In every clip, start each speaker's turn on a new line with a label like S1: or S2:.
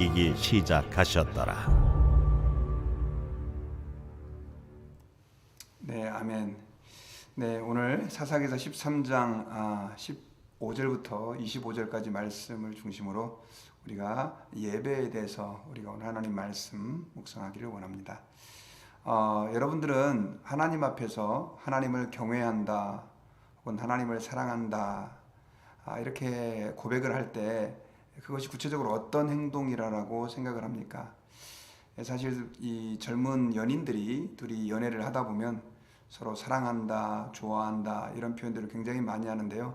S1: 이기 시작하셨더라.
S2: 네, 아멘. 네, 오늘 사사기서 13장 15절부터 25절까지 말씀을 중심으로 우리가 예배에 대해서 우리가 오늘 하나님 말씀 묵상하기를 원합니다. 여러분들은 하나님 앞에서 하나님을 경외한다 혹은 하나님을 사랑한다 이렇게 고백을 할 때 그것이 구체적으로 어떤 행동이라고 생각을 합니까? 사실 이 젊은 연인들이 둘이 연애를 하다 보면 서로 사랑한다, 좋아한다 이런 표현들을 굉장히 많이 하는데요.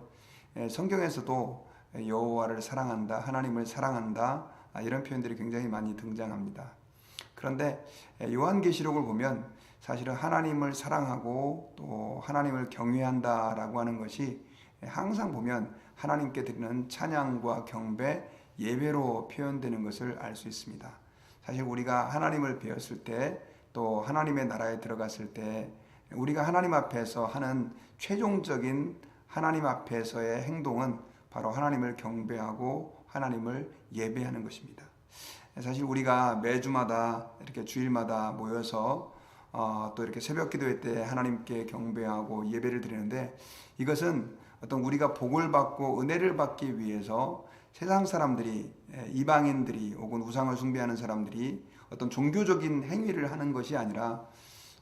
S2: 성경에서도 여호와를 사랑한다, 하나님을 사랑한다 이런 표현들이 굉장히 많이 등장합니다. 그런데 요한계시록을 보면 사실은 하나님을 사랑하고 또 하나님을 경외한다라고 하는 것이 항상 보면 하나님께 드리는 찬양과 경배, 예배로 표현되는 것을 알 수 있습니다. 사실 우리가 하나님을 배웠을 때 또 하나님의 나라에 들어갔을 때 우리가 하나님 앞에서 하는 최종적인 하나님 앞에서의 행동은 바로 하나님을 경배하고 하나님을 예배하는 것입니다. 사실 우리가 매주마다 이렇게 주일마다 모여서 또 이렇게 새벽 기도회 때 하나님께 경배하고 예배를 드리는데 이것은 어떤 우리가 복을 받고 은혜를 받기 위해서 세상 사람들이 이방인들이 혹은 우상을 숭배하는 사람들이 어떤 종교적인 행위를 하는 것이 아니라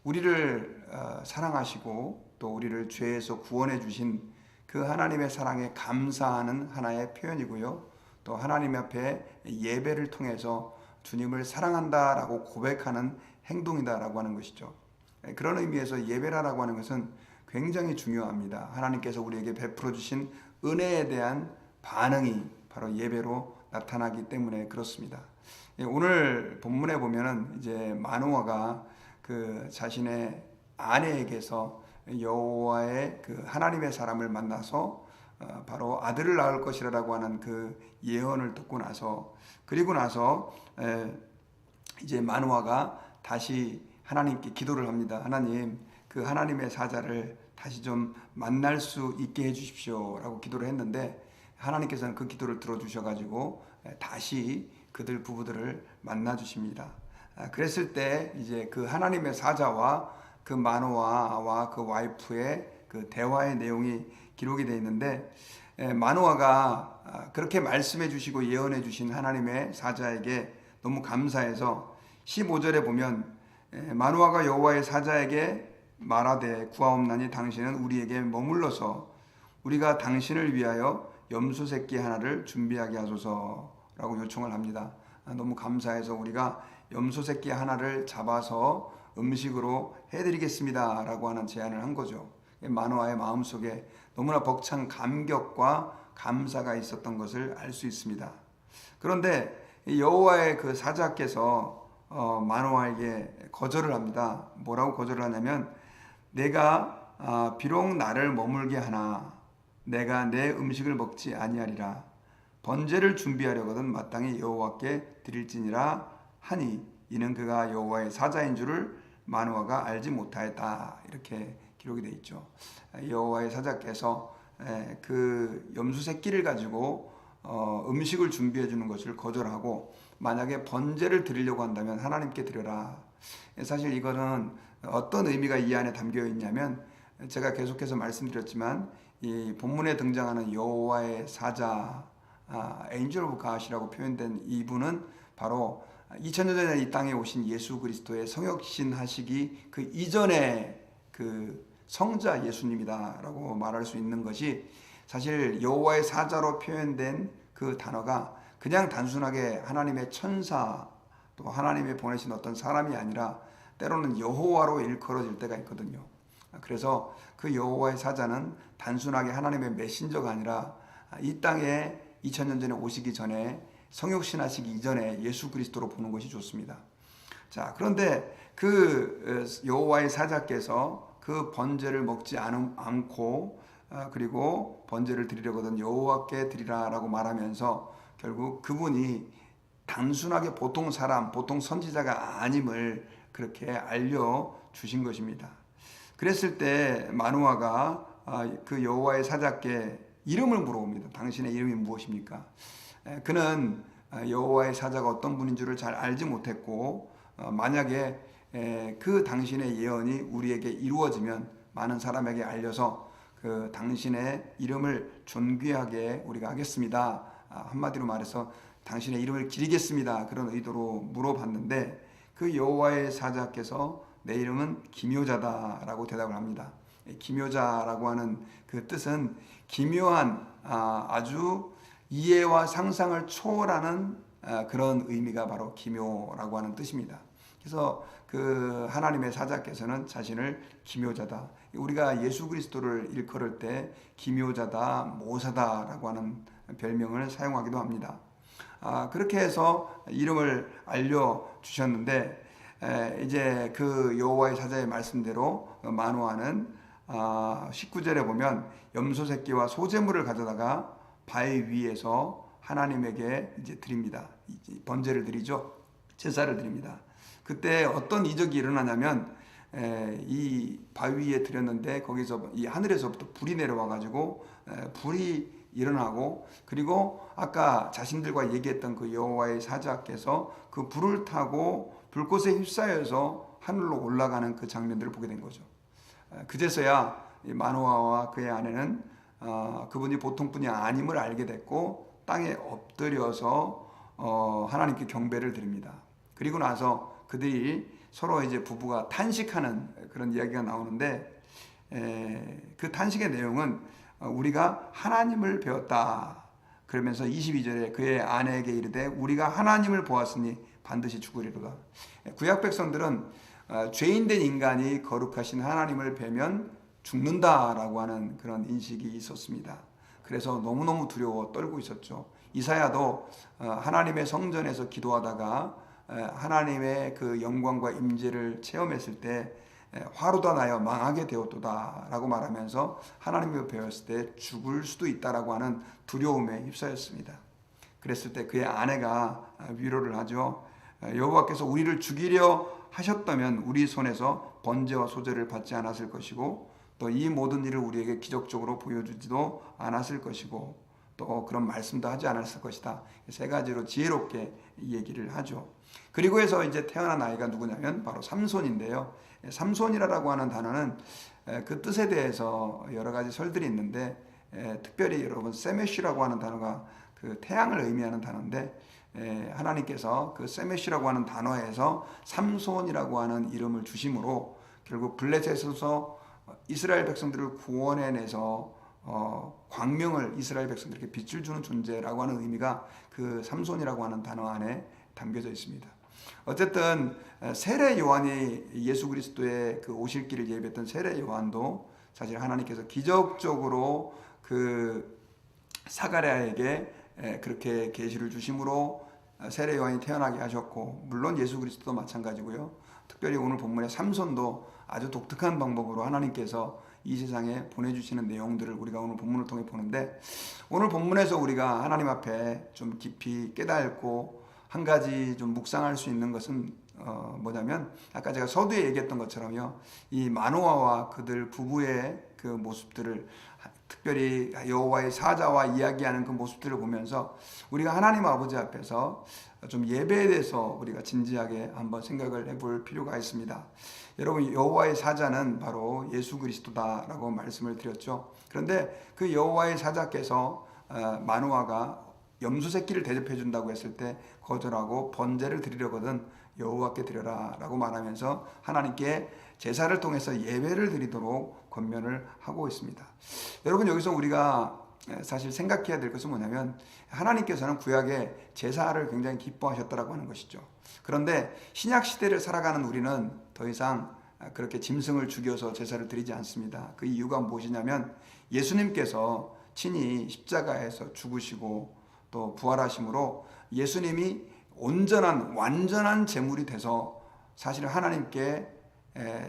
S2: 우리를 사랑하시고 또 우리를 죄에서 구원해 주신 그 하나님의 사랑에 감사하는 하나의 표현이고요. 또 하나님 앞에 예배를 통해서 주님을 사랑한다라고 고백하는 행동이다라고 하는 것이죠. 그런 의미에서 예배라고 하는 것은 굉장히 중요합니다. 하나님께서 우리에게 베풀어 주신 은혜에 대한 반응이 바로 예배로 나타나기 때문에 그렇습니다. 오늘 본문에 보면은 이제 마노아가 그 자신의 아내에게서 여호와의 그 하나님의 사람을 만나서 바로 아들을 낳을 것이라고 하는 그 예언을 듣고 나서 그리고 나서 이제 마노아가 다시 하나님께 기도를 합니다. 하나님, 그 하나님의 사자를 다시 좀 만날 수 있게 해주십시오 라고 기도를 했는데 하나님께서는 그 기도를 들어주셔가지고 다시 그들 부부들을 만나 주십니다. 그랬을 때 이제 그 하나님의 사자와 그 마노아와 그 와이프의 그 대화의 내용이 기록이 되어 있는데 마노아가 그렇게 말씀해 주시고 예언해 주신 하나님의 사자에게 너무 감사해서 15절에 보면 마노아가 여호와의 사자에게 말하되 구하옵나니 당신은 우리에게 머물러서 우리가 당신을 위하여 염소 새끼 하나를 준비하게 하소서라고 요청을 합니다. 너무 감사해서 우리가 염소 새끼 하나를 잡아서 음식으로 해드리겠습니다 라고 하는 제안을 한 거죠. 마노아의 마음속에 너무나 벅찬 감격과 감사가 있었던 것을 알 수 있습니다. 그런데 여호와의 그 사자께서 마노아에게 거절을 합니다. 뭐라고 거절을 하냐면 내가 비록 나를 머물게 하나 내가 내 음식을 먹지 아니하리라. 번제를 준비하려거든 마땅히 여호와께 드릴지니라 하니 이는 그가 여호와의 사자인 줄을 마노아가 알지 못하였다. 이렇게 기록이 되어 있죠. 여호와의 사자께서 그 염소 새끼를 가지고 음식을 준비해 주는 것을 거절하고 만약에 번제를 드리려고 한다면 하나님께 드려라. 사실 이거는 어떤 의미가 이 안에 담겨 있냐면 제가 계속해서 말씀드렸지만 이 본문에 등장하는 여호와의 사자 Angel of God이라고 표현된 이분은 바로 2000년 전에 이 땅에 오신 예수 그리스도의 성육신 하시기 그 이전에 그 성자 예수님이다라고 말할 수 있는 것이 사실 여호와의 사자로 표현된 그 단어가 그냥 단순하게 하나님의 천사 또 하나님이 보내신 어떤 사람이 아니라 때로는 여호와로 일컬어질 때가 있거든요. 그래서 그 여호와의 사자는 단순하게 하나님의 메신저가 아니라 이 땅에 2000년 전에 오시기 전에 성육신 하시기 이전에 예수 그리스도로 보는 것이 좋습니다. 자, 그런데 그 여호와의 사자께서 그 번제를 먹지 않고 그리고 번제를 드리려거든 여호와께 드리라라고 말하면서 결국 그분이 단순하게 보통 사람, 보통 선지자가 아님을 그렇게 알려주신 것입니다. 그랬을 때 마노아가 그 여호와의 사자께 이름을 물어봅니다. 당신의 이름이 무엇입니까? 그는 여호와의 사자가 어떤 분인 줄을 잘 알지 못했고 만약에 그 당신의 예언이 우리에게 이루어지면 많은 사람에게 알려서 그 당신의 이름을 존귀하게 우리가 하겠습니다. 한마디로 말해서 당신의 이름을 기리겠습니다. 그런 의도로 물어봤는데 그 여호와의 사자께서 내 이름은 기묘자다라고 대답을 합니다. 기묘자라고 하는 그 뜻은 기묘한 아주 이해와 상상을 초월하는 그런 의미가 바로 기묘라고 하는 뜻입니다. 그래서 그 하나님의 사자께서는 자신을 기묘자다. 우리가 예수 그리스도를 일컬을 때 기묘자다, 모사다라고 하는 별명을 사용하기도 합니다. 그렇게 해서 이름을 알려주셨는데 이제 그 여호와의 사자의 말씀대로 마노아는 19절에 보면 염소 새끼와 소제물을 가져다가 바위 위에서 하나님에게 이제 드립니다. 번제를 드리죠. 제사를 드립니다. 그때 어떤 이적이 일어나냐면 이 바위 위에 드렸는데 거기서 이 하늘에서부터 불이 내려와 가지고 불이 일어나고 그리고 아까 자신들과 얘기했던 그 여호와의 사자께서 그 불을 타고 불꽃에 휩싸여서 하늘로 올라가는 그 장면들을 보게 된 거죠. 그제서야 마노아와 그의 아내는 그분이 보통 분이 아님을 알게 됐고 땅에 엎드려서 하나님께 경배를 드립니다. 그리고 나서 그들이 서로 이제 부부가 탄식하는 그런 이야기가 나오는데 그 탄식의 내용은 우리가 하나님을 배웠다. 그러면서 22절에 그의 아내에게 이르되 우리가 하나님을 보았으니 반드시 죽으리로다. 구약 백성들은 죄인된 인간이 거룩하신 하나님을 뵈면 죽는다라고 하는 그런 인식이 있었습니다. 그래서 너무너무 두려워 떨고 있었죠. 이사야도 하나님의 성전에서 기도하다가 하나님의 그 영광과 임재를 체험했을 때 화로다 나여 망하게 되었도다 라고 말하면서 하나님을 배웠을 때 죽을 수도 있다라고 하는 두려움에 휩싸였습니다. 그랬을 때 그의 아내가 위로를 하죠. 여호와께서 우리를 죽이려 하셨다면 우리 손에서 번제와 소제를 받지 않았을 것이고 또 이 모든 일을 우리에게 기적적으로 보여주지도 않았을 것이고 또 그런 말씀도 하지 않았을 것이다. 세 가지로 지혜롭게 얘기를 하죠. 그리고 해서 이제 태어난 아이가 누구냐면 바로 삼손인데요. 삼손이라고 하는 단어는 그 뜻에 대해서 여러 가지 설들이 있는데 특별히 여러분 세메시라고 하는 단어가 그 태양을 의미하는 단어인데 하나님께서 그 세메시라고 하는 단어에서 삼손이라고 하는 이름을 주심으로 결국 블레셋에서 이스라엘 백성들을 구원해내서 광명을 이스라엘 백성들에게 빛을 주는 존재라고 하는 의미가 그 삼손이라고 하는 단어 안에 담겨져 있습니다. 어쨌든 세례 요한이 예수 그리스도의 그 오실 길을 예비했던 세례 요한도 사실 하나님께서 기적적으로 그 사가랴에게 그렇게 계시를 주심으로 세례 요한이 태어나게 하셨고 물론 예수 그리스도도 마찬가지고요. 특별히 오늘 본문의 삼손도 아주 독특한 방법으로 하나님께서 이 세상에 보내주시는 내용들을 우리가 오늘 본문을 통해 보는데 오늘 본문에서 우리가 하나님 앞에 좀 깊이 깨닫고 한 가지 좀 묵상할 수 있는 것은 뭐냐면 아까 제가 서두에 얘기했던 것처럼요. 이 마노아와 그들 부부의 그 모습들을 특별히 여호와의 사자와 이야기하는 그 모습들을 보면서 우리가 하나님 아버지 앞에서 좀 예배에 대해서 우리가 진지하게 한번 생각을 해볼 필요가 있습니다. 여러분 여호와의 사자는 바로 예수 그리스도다라고 말씀을 드렸죠. 그런데 그 여호와의 사자께서 마노아가 염소 새끼를 대접해 준다고 했을 때 거절하고 번제를 드리려거든 여호와께 드려라 라고 말하면서 하나님께 제사를 통해서 예배를 드리도록 권면을 하고 있습니다. 여러분 여기서 우리가 사실 생각해야 될 것은 뭐냐면 하나님께서는 구약에 제사를 굉장히 기뻐하셨다라고 하는 것이죠. 그런데 신약 시대를 살아가는 우리는 더 이상 그렇게 짐승을 죽여서 제사를 드리지 않습니다. 그 이유가 무엇이냐면 예수님께서 친히 십자가에서 죽으시고 또 부활하심으로 예수님이 온전한 완전한 제물이 돼서 사실 하나님께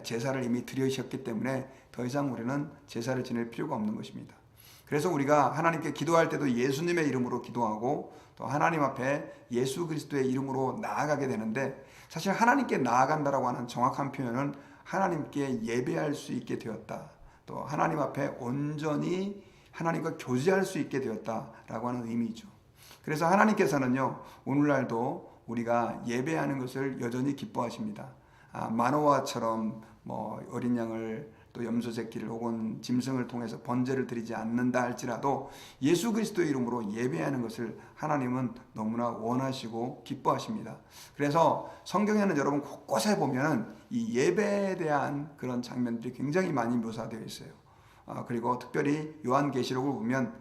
S2: 제사를 이미 드리셨기 때문에 더 이상 우리는 제사를 지낼 필요가 없는 것입니다. 그래서 우리가 하나님께 기도할 때도 예수님의 이름으로 기도하고 또 하나님 앞에 예수 그리스도의 이름으로 나아가게 되는데 사실 하나님께 나아간다라고 하는 정확한 표현은 하나님께 예배할 수 있게 되었다. 또 하나님 앞에 온전히 하나님과 교제할 수 있게 되었다라고 하는 의미죠. 그래서 하나님께서는요, 오늘날도 우리가 예배하는 것을 여전히 기뻐하십니다. 마노아처럼 어린 양을 또 염소 새끼를 혹은 짐승을 통해서 번제를 드리지 않는다 할지라도 예수 그리스도의 이름으로 예배하는 것을 하나님은 너무나 원하시고 기뻐하십니다. 그래서 성경에는 여러분 곳곳에 보면 이 예배에 대한 그런 장면들이 굉장히 많이 묘사되어 있어요. 그리고 특별히 요한계시록을 보면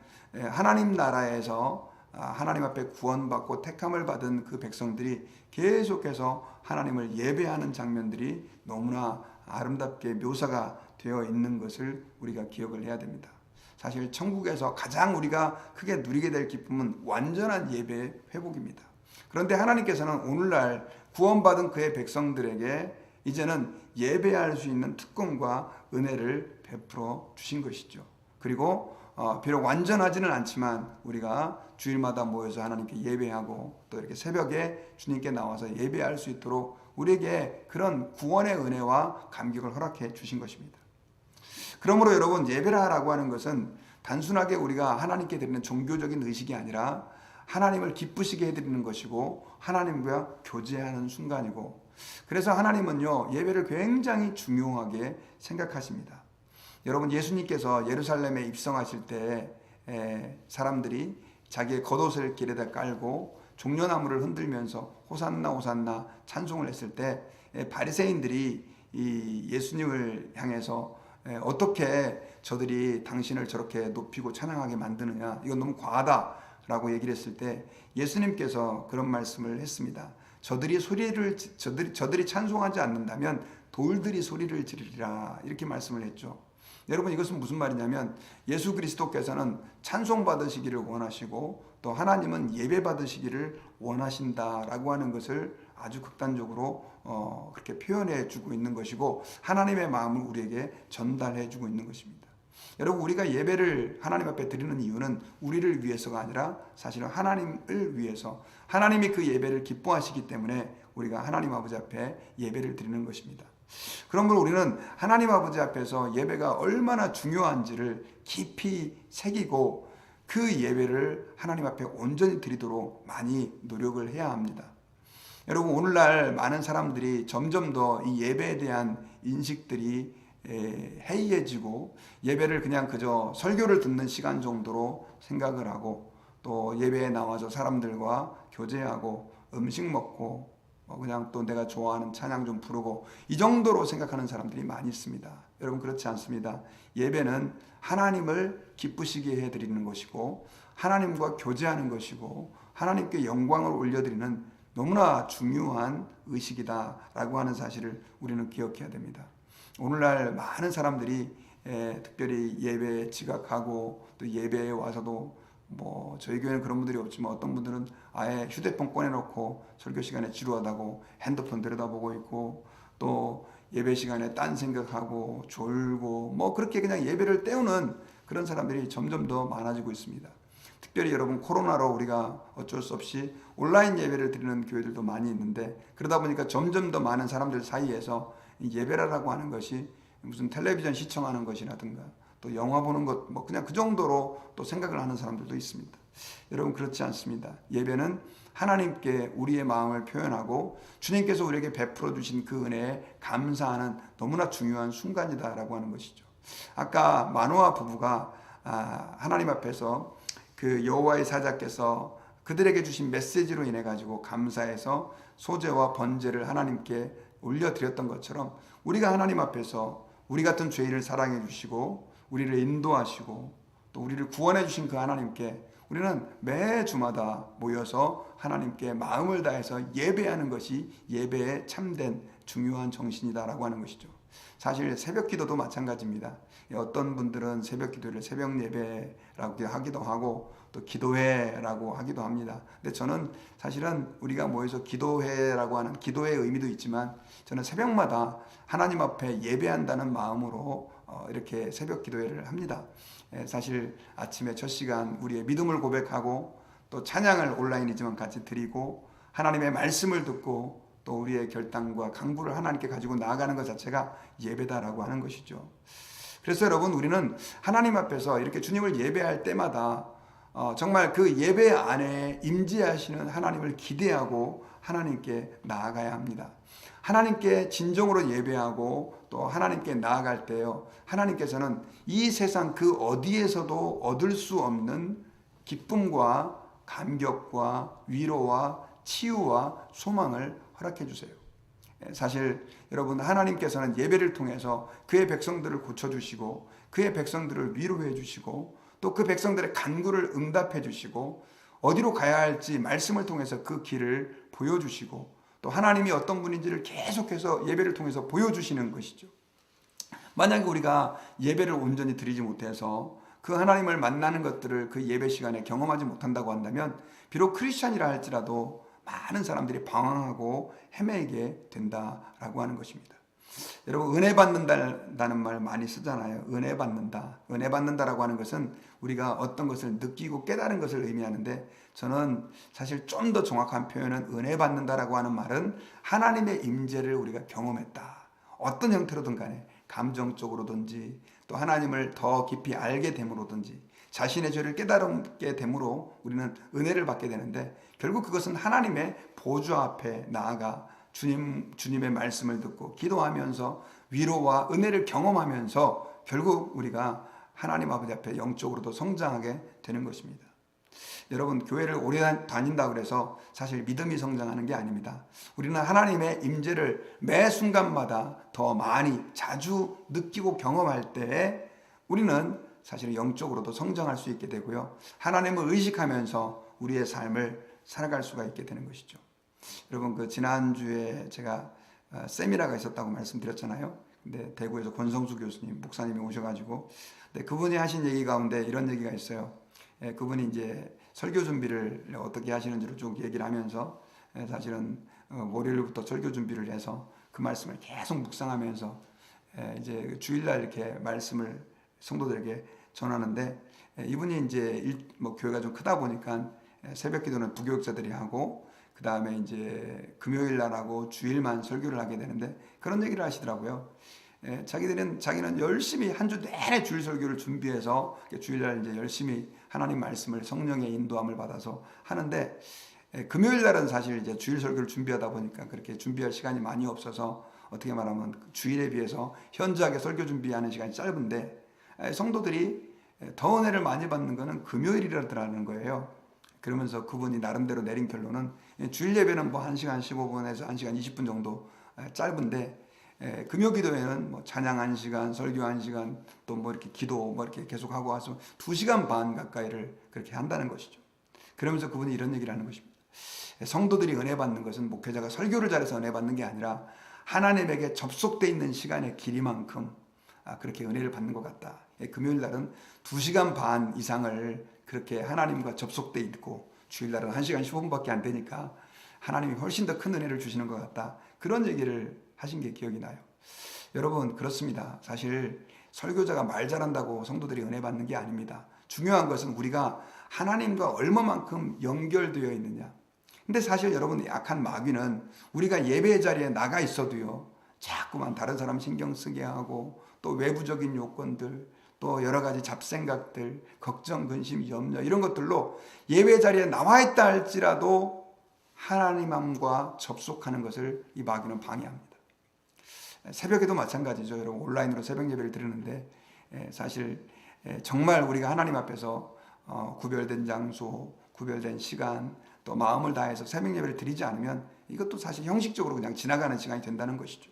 S2: 하나님 나라에서 하나님 앞에 구원받고 택함을 받은 그 백성들이 계속해서 하나님을 예배하는 장면들이 너무나 아름답게 묘사가 되어 있는 것을 우리가 기억을 해야 됩니다. 사실 천국에서 가장 우리가 크게 누리게 될 기쁨은 완전한 예배의 회복입니다. 그런데 하나님께서는 오늘날 구원받은 그의 백성들에게 이제는 예배할 수 있는 특권과 은혜를 베풀어 주신 것이죠. 그리고 비록 완전하지는 않지만 우리가 주일마다 모여서 하나님께 예배하고 또 이렇게 새벽에 주님께 나와서 예배할 수 있도록 우리에게 그런 구원의 은혜와 감격을 허락해 주신 것입니다. 그러므로 여러분, 예배라고 하는 것은 단순하게 우리가 하나님께 드리는 종교적인 의식이 아니라 하나님을 기쁘시게 해드리는 것이고 하나님과 교제하는 순간이고, 그래서 하나님은요, 예배를 굉장히 중요하게 생각하십니다. 여러분, 예수님께서 예루살렘에 입성하실 때 사람들이 자기의 겉옷을 길에다 깔고 종려나무를 흔들면서 호산나 호산나 찬송을 했을 때 바리새인들이 이 예수님을 향해서 어떻게 저들이 당신을 저렇게 높이고 찬양하게 만드느냐, 이건 너무 과하다라고 얘기를 했을 때 예수님께서 그런 말씀을 했습니다. 저들이 찬송하지 않는다면 돌들이 소리를 지르리라, 이렇게 말씀을 했죠. 여러분, 이것은 무슨 말이냐면 예수 그리스도께서는 찬송 받으시기를 원하시고 또 하나님은 예배 받으시기를 원하신다라고 하는 것을 아주 극단적으로 그렇게 표현해 주고 있는 것이고 하나님의 마음을 우리에게 전달해 주고 있는 것입니다. 여러분, 우리가 예배를 하나님 앞에 드리는 이유는 우리를 위해서가 아니라 사실은 하나님을 위해서, 하나님이 그 예배를 기뻐하시기 때문에 우리가 하나님 아버지 앞에 예배를 드리는 것입니다. 그러므로 우리는 하나님 아버지 앞에서 예배가 얼마나 중요한지를 깊이 새기고 그 예배를 하나님 앞에 온전히 드리도록 많이 노력을 해야 합니다. 여러분, 오늘날 많은 사람들이 점점 더 이 예배에 대한 인식들이 해이해지고 예배를 그냥 그저 설교를 듣는 시간 정도로 생각을 하고 또 예배에 나와서 사람들과 교제하고 음식 먹고 그냥 또 내가 좋아하는 찬양 좀 부르고 이 정도로 생각하는 사람들이 많이 있습니다. 여러분, 그렇지 않습니다. 예배는 하나님을 기쁘시게 해드리는 것이고 하나님과 교제하는 것이고 하나님께 영광을 올려드리는 너무나 중요한 의식이다라고 하는 사실을 우리는 기억해야 됩니다. 오늘날 많은 사람들이 특별히 예배에 지각하고 또 예배에 와서도 저희 교회는 그런 분들이 없지만 어떤 분들은 아예 휴대폰 꺼내놓고 설교 시간에 지루하다고 핸드폰 들여다보고 있고 또 예배 시간에 딴 생각하고 졸고 그렇게 그냥 예배를 때우는 그런 사람들이 점점 더 많아지고 있습니다. 특별히 여러분, 코로나로 우리가 어쩔 수 없이 온라인 예배를 드리는 교회들도 많이 있는데 그러다 보니까 점점 더 많은 사람들 사이에서 예배라고 하는 것이 무슨 텔레비전 시청하는 것이라든가 또 영화 보는 것 그냥 그 정도로 또 생각을 하는 사람들도 있습니다. 여러분, 그렇지 않습니다. 예배는 하나님께 우리의 마음을 표현하고 주님께서 우리에게 베풀어 주신 그 은혜에 감사하는 너무나 중요한 순간이다라고 하는 것이죠. 아까 마노아 부부가 하나님 앞에서 그 여호와의 사자께서 그들에게 주신 메시지로 인해 가지고 감사해서 소제와 번제를 하나님께 올려드렸던 것처럼 우리가 하나님 앞에서 우리 같은 죄인을 사랑해 주시고 우리를 인도하시고 또 우리를 구원해 주신 그 하나님께 우리는 매 주마다 모여서 하나님께 마음을 다해서 예배하는 것이 예배의 참된 중요한 정신이다라고 하는 것이죠. 사실 새벽 기도도 마찬가지입니다. 어떤 분들은 새벽 기도를 새벽 예배라고 하기도 하고 또 기도회라고 하기도 합니다. 근데 저는 사실은 우리가 모여서 기도회라고 하는 기도의 의미도 있지만 저는 새벽마다 하나님 앞에 예배한다는 마음으로 이렇게 새벽 기도회를 합니다. 사실 아침에 첫 시간 우리의 믿음을 고백하고 또 찬양을 온라인이지만 같이 드리고 하나님의 말씀을 듣고 또 우리의 결단과 강구를 하나님께 가지고 나아가는 것 자체가 예배다라고 하는 것이죠. 그래서 여러분, 우리는 하나님 앞에서 이렇게 주님을 예배할 때마다 정말 그 예배 안에 임재하시는 하나님을 기대하고 하나님께 나아가야 합니다. 하나님께 진정으로 예배하고 또 하나님께 나아갈 때요, 하나님께서는 이 세상 그 어디에서도 얻을 수 없는 기쁨과 감격과 위로와 치유와 소망을 허락해 주세요. 사실 여러분, 하나님께서는 예배를 통해서 그의 백성들을 고쳐주시고 그의 백성들을 위로해 주시고 또 그 백성들의 간구를 응답해 주시고 어디로 가야 할지 말씀을 통해서 그 길을 보여주시고 또 하나님이 어떤 분인지를 계속해서 예배를 통해서 보여주시는 것이죠. 만약에 우리가 예배를 온전히 드리지 못해서 그 하나님을 만나는 것들을 그 예배 시간에 경험하지 못한다고 한다면 비록 크리스찬이라 할지라도 많은 사람들이 방황하고 헤매게 된다라고 하는 것입니다. 여러분, 은혜 받는다는 말 많이 쓰잖아요. 은혜 받는다. 은혜 받는다라고 하는 것은 우리가 어떤 것을 느끼고 깨달은 것을 의미하는데, 저는 사실 좀 더 정확한 표현은 은혜 받는다라고 하는 말은 하나님의 임재를 우리가 경험했다. 어떤 형태로든 간에 감정적으로든지 또 하나님을 더 깊이 알게 됨으로든지 자신의 죄를 깨달게 됨으로 우리는 은혜를 받게 되는데, 결국 그것은 하나님의 보좌 앞에 나아가 주님의 말씀을 듣고 기도하면서 위로와 은혜를 경험하면서 결국 우리가 하나님 아버지 앞에 영적으로도 성장하게 되는 것입니다. 여러분, 교회를 오래 다닌다고 해서 사실 믿음이 성장하는 게 아닙니다. 우리는 하나님의 임재를 매 순간마다 더 많이 자주 느끼고 경험할 때에 우리는 사실 영적으로도 성장할 수 있게 되고요, 하나님을 의식하면서 우리의 삶을 살아갈 수가 있게 되는 것이죠. 여러분, 그 지난주에 제가 세미나가 있었다고 말씀드렸잖아요. 근데 대구에서 권성수 교수님, 목사님이 오셔가지고, 근데 그분이 하신 얘기 가운데 이런 얘기가 있어요. 그분이 이제 설교 준비를 어떻게 하시는지를 쭉 얘기를 하면서, 사실은 월요일부터 설교 준비를 해서 그 말씀을 계속 묵상하면서 이제 주일날 이렇게 말씀을 성도들에게 전하는데, 이분이 이제 교회가 좀 크다 보니까 새벽 기도는 부교육자들이 하고 그 다음에 이제 금요일 날하고 주일만 설교를 하게 되는데, 그런 얘기를 하시더라고요. 자기는 열심히 한 주 내내 주일 설교를 준비해서 주일날 이제 열심히 하나님 말씀을 성령의 인도함을 받아서 하는데, 금요일 날은 사실 이제 주일 설교를 준비하다 보니까 그렇게 준비할 시간이 많이 없어서 어떻게 말하면 주일에 비해서 현저하게 설교 준비하는 시간이 짧은데, 성도들이 더 은혜를 많이 받는 것은 금요일이라는 거예요. 그러면서 그분이 나름대로 내린 결론은 주일 예배는 뭐 1시간 15분에서 1시간 20분 정도 짧은데, 금요 기도회는 뭐 찬양 1시간, 설교 1시간, 또 뭐 이렇게 기도 뭐 이렇게 계속하고 와서 2시간 반 가까이를 그렇게 한다는 것이죠. 그러면서 그분이 이런 얘기를 하는 것입니다. 성도들이 은혜 받는 것은 목회자가 설교를 잘해서 은혜 받는 게 아니라 하나님에게 접속되어 있는 시간의 길이만큼 그렇게 은혜를 받는 것 같다. 금요일 날은 2시간 반 이상을 그렇게 하나님과 접속돼 있고 주일날은 1시간 15분밖에 안 되니까 하나님이 훨씬 더 큰 은혜를 주시는 것 같다. 그런 얘기를 하신 게 기억이 나요. 여러분, 그렇습니다. 사실 설교자가 말 잘한다고 성도들이 은혜 받는 게 아닙니다. 중요한 것은 우리가 하나님과 얼마만큼 연결되어 있느냐. 근데 사실 여러분, 약한 마귀는 우리가 예배 자리에 나가 있어도요, 자꾸만 다른 사람 신경 쓰게 하고 또 외부적인 요건들, 또 여러 가지 잡생각들, 걱정, 근심, 염려 이런 것들로 예배 자리에 나와 있다 할지라도 하나님과 접속하는 것을 이 마귀는 방해합니다. 새벽에도 마찬가지죠. 여러분, 온라인으로 새벽 예배를 드리는데 사실 정말 우리가 하나님 앞에서 구별된 장소, 구별된 시간, 또 마음을 다해서 새벽 예배를 드리지 않으면 이것도 사실 형식적으로 그냥 지나가는 시간이 된다는 것이죠.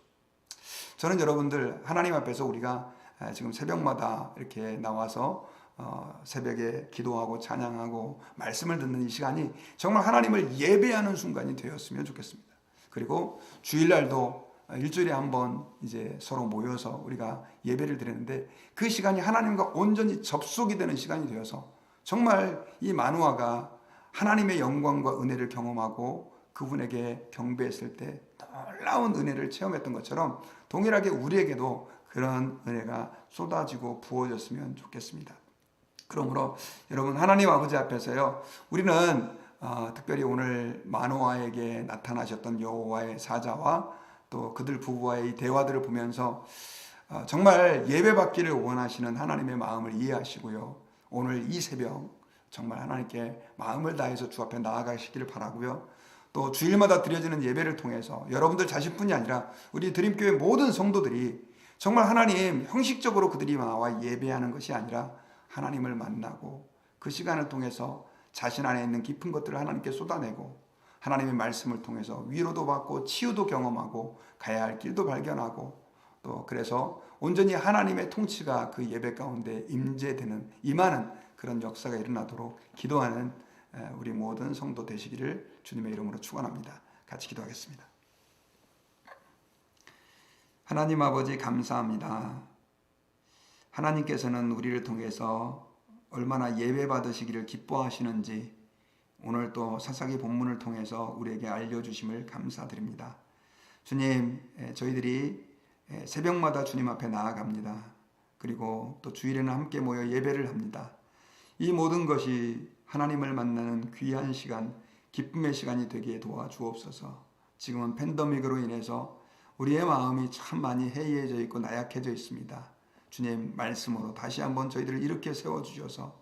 S2: 저는 여러분들, 하나님 앞에서 우리가 지금 새벽마다 이렇게 나와서 새벽에 기도하고 찬양하고 말씀을 듣는 이 시간이 정말 하나님을 예배하는 순간이 되었으면 좋겠습니다. 그리고 주일날도 일주일에 한 번 이제 서로 모여서 우리가 예배를 드리는데, 그 시간이 하나님과 온전히 접속이 되는 시간이 되어서 정말 이 만화가 하나님의 영광과 은혜를 경험하고 그분에게 경배했을 때 놀라운 은혜를 체험했던 것처럼 동일하게 우리에게도 그런 은혜가 쏟아지고 부어졌으면 좋겠습니다. 그러므로 여러분, 하나님 아버지 앞에서요, 우리는 특별히 오늘 마노아에게 나타나셨던 여호와의 사자와 또 그들 부부와의 이 대화들을 보면서 정말 예배받기를 원하시는 하나님의 마음을 이해하시고요, 오늘 이 새벽 정말 하나님께 마음을 다해서 주 앞에 나아가시기를 바라고요. 또 주일마다 드려지는 예배를 통해서 여러분들 자신뿐이 아니라 우리 드림교회 모든 성도들이 정말 하나님 형식적으로 그들이 나와 예배하는 것이 아니라 하나님을 만나고 그 시간을 통해서 자신 안에 있는 깊은 것들을 하나님께 쏟아내고 하나님의 말씀을 통해서 위로도 받고 치유도 경험하고 가야 할 길도 발견하고 또 그래서 온전히 하나님의 통치가 그 예배 가운데 임하는 그런 역사가 일어나도록 기도하는 우리 모든 성도 되시기를 주님의 이름으로 축원합니다. 같이 기도하겠습니다. 하나님 아버지 감사합니다. 하나님께서는 우리를 통해서 얼마나 예배 받으시기를 기뻐하시는지 오늘 또 사사기 본문을 통해서 우리에게 알려주심을 감사드립니다. 주님, 저희들이 새벽마다 주님 앞에 나아갑니다. 그리고 또 주일에는 함께 모여 예배를 합니다. 이 모든 것이 하나님을 만나는 귀한 시간, 기쁨의 시간이 되게 도와주옵소서. 지금은 팬데믹으로 인해서 우리의 마음이 참 많이 해이해져 있고 나약해져 있습니다. 주님 말씀으로 다시 한번 저희들을 일으켜 세워주셔서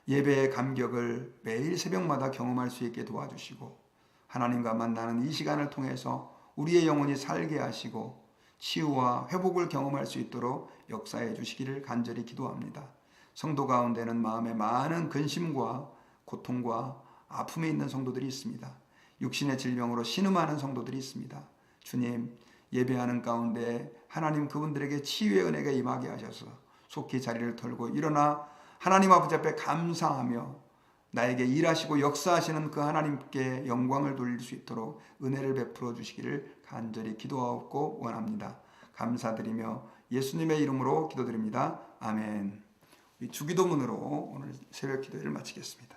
S2: 예배의 감격을 매일 새벽마다 경험할 수 있게 도와주시고 하나님과 만나는 이 시간을 통해서 우리의 영혼이 살게 하시고 치유와 회복을 경험할 수 있도록 역사해 주시기를 간절히 기도합니다. 성도 가운데는 마음에 많은 근심과 고통과 아픔이 있는 성도들이 있습니다. 육신의 질병으로 신음하는 성도들이 있습니다. 주님, 예배하는 가운데 하나님 그분들에게 치유의 은혜가 임하게 하셔서 속히 자리를 털고 일어나 하나님 아버지 앞에 감사하며 나에게 일하시고 역사하시는 그 하나님께 영광을 돌릴 수 있도록 은혜를 베풀어 주시기를 간절히 기도하고 원합니다. 감사드리며 예수님의 이름으로 기도드립니다. 아멘. 주기도문으로 오늘 새벽 기도회를 마치겠습니다.